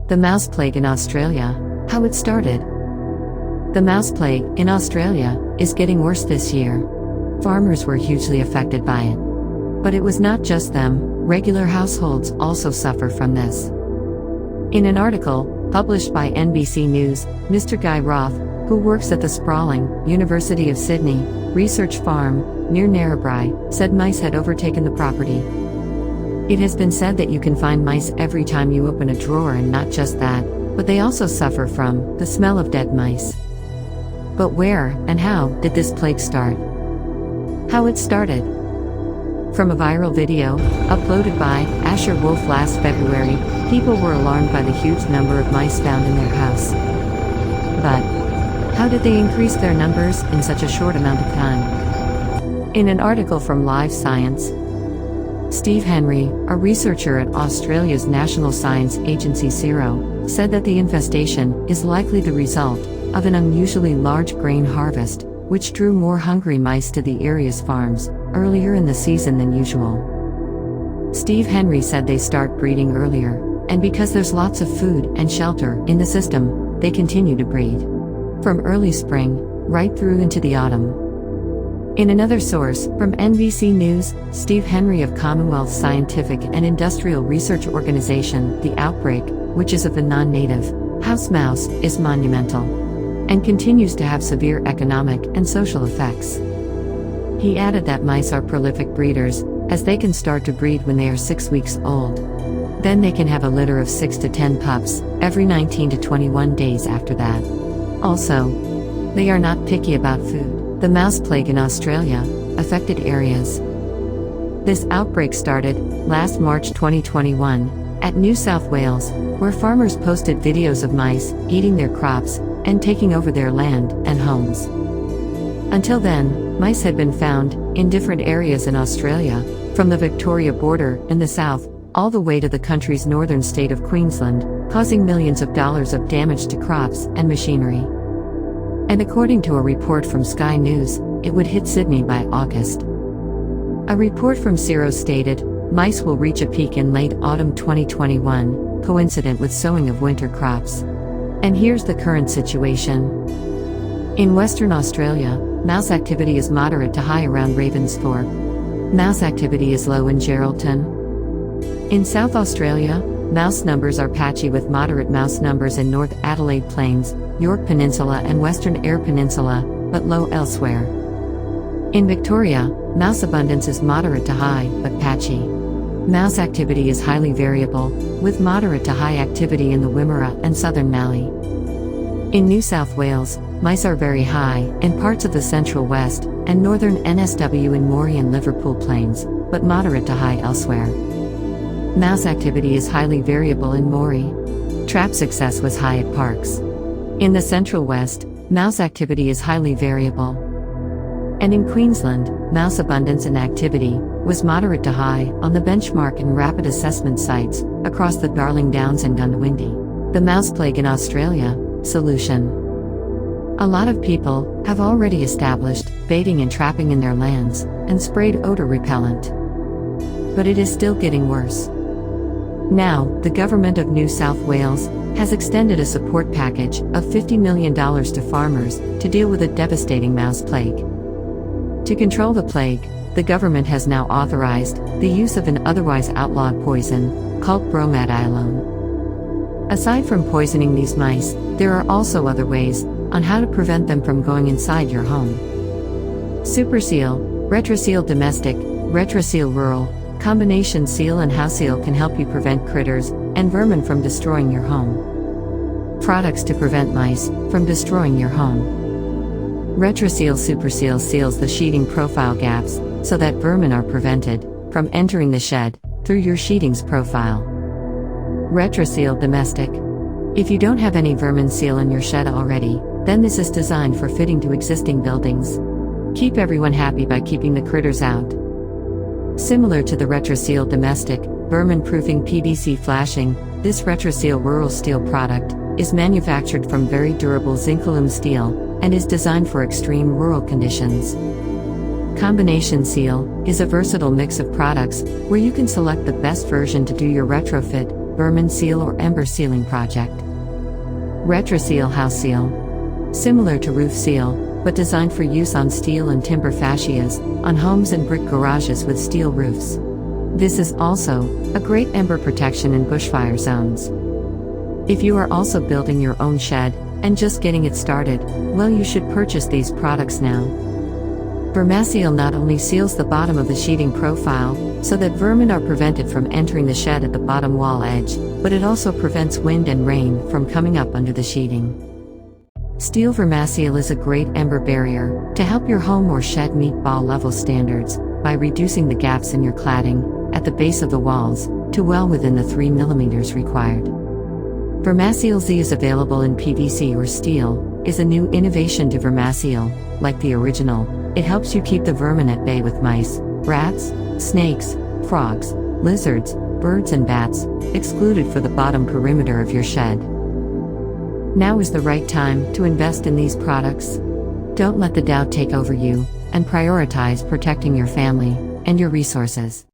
The mouse plague in Australia, how it started. The mouse plague in Australia is getting worse this year. Farmers were hugely affected by it. But it was not just them, regular households also suffer from this. In an article published by NBC News, Mr. Guy Roth, who works at the sprawling University of Sydney research farm near Narrabri, said mice had overtaken the property. It has been said that you can find mice every time you open a drawer, and not just that, but they also suffer from the smell of dead mice. But where and how did this plague start? How it started? From a viral video uploaded by Asher Wolf last February, people were alarmed by the huge number of mice found in their house. But how did they increase their numbers in such a short amount of time? In an article from Live Science, Steve Henry, a researcher at Australia's National Science Agency CSIRO, said that the infestation is likely the result of an unusually large grain harvest, which drew more hungry mice to the area's farms earlier in the season than usual. Steve Henry said they start breeding earlier, and because there's lots of food and shelter in the system, they continue to breed from early spring right through into the autumn. In another source, from NBC News, Steve Henry of Commonwealth Scientific and Industrial Research Organization, the outbreak, which is of the non-native house mouse, is monumental and continues to have severe economic and social effects. He added that mice are prolific breeders, as they can start to breed when they are 6 weeks old. Then they can have a litter of 6 to 10 pups every 19 to 21 days after that. Also, they are not picky about food. The mouse plague in Australia affected areas. This outbreak started last March 2021 at New South Wales, where farmers posted videos of mice eating their crops and taking over their land and homes. Until then, mice had been found in different areas in Australia, from the Victoria border in the south all the way to the country's northern state of Queensland, causing millions of dollars of damage to crops and machinery. And according to a report from Sky News, it would hit Sydney by August. A report from CSIRO stated, mice will reach a peak in late autumn 2021, coincident with sowing of winter crops. And here's the current situation. In Western Australia, mouse activity is moderate to high around Ravensthorpe. Mouse activity is low in Geraldton. In South Australia, mouse numbers are patchy with moderate mouse numbers in North Adelaide Plains, Yorke Peninsula and Western Eyre Peninsula, but low elsewhere. In Victoria, mouse abundance is moderate to high, but patchy. Mouse activity is highly variable, with moderate to high activity in the Wimmera and Southern Mallee. In New South Wales, mice are very high in parts of the Central West and Northern NSW in Moree and Liverpool Plains, but moderate to high elsewhere. Mouse activity is highly variable in Moree. Trap success was high at parks. In the Central West, mouse activity is highly variable. And in Queensland, mouse abundance and activity was moderate to high on the benchmark and rapid assessment sites across the Darling Downs and Goondiwindi. The mouse plague in Australia, solution. A lot of people have already established baiting and trapping in their lands and sprayed odor repellent. But it is still getting worse. Now, the government of New South Wales has extended a support package of $50 million to farmers to deal with a devastating mouse plague. To control the plague, the government has now authorized the use of an otherwise outlawed poison called bromadiolone. Aside from poisoning these mice, there are also other ways on how to prevent them from going inside your home. Superseal, Retroseal Domestic, Retroseal Rural, Combination Seal and House Seal can help you prevent critters and vermin from destroying your home. Products to prevent mice from destroying your home. Retroseal Superseal seals the sheeting profile gaps so that vermin are prevented from entering the shed through your sheeting's profile. Retroseal Domestic. If you don't have any vermin seal in your shed already, then this is designed for fitting to existing buildings. Keep everyone happy by keeping the critters out. Similar to the Retroseal Domestic, vermin-proofing PVC flashing, this Retroseal Rural Steel product is manufactured from very durable zinc-aluminum steel and is designed for extreme rural conditions. Combination Seal is a versatile mix of products where you can select the best version to do your retrofit vermin seal or ember sealing project. Retroseal house seal. Similar to roof seal, but designed for use on steel and timber fascias, on homes and brick garages with steel roofs. This is also a great ember protection in bushfire zones. If you are also building your own shed and just getting it started, well, you should purchase these products now. Vermaseal not only seals the bottom of the sheeting profile, so that vermin are prevented from entering the shed at the bottom wall edge, but it also prevents wind and rain from coming up under the sheeting. Steel Vermaseal is a great ember barrier to help your home or shed meet ball level standards by reducing the gaps in your cladding at the base of the walls to well within the 3 mm required. Vermaseal Z is available in PVC or steel, is a new innovation to Vermaseal. Like the original, it helps you keep the vermin at bay with mice, rats, snakes, frogs, lizards, birds and bats excluded for the bottom perimeter of your shed. Now is the right time to invest in these products. Don't let the doubt take over you, and prioritize protecting your family and your resources.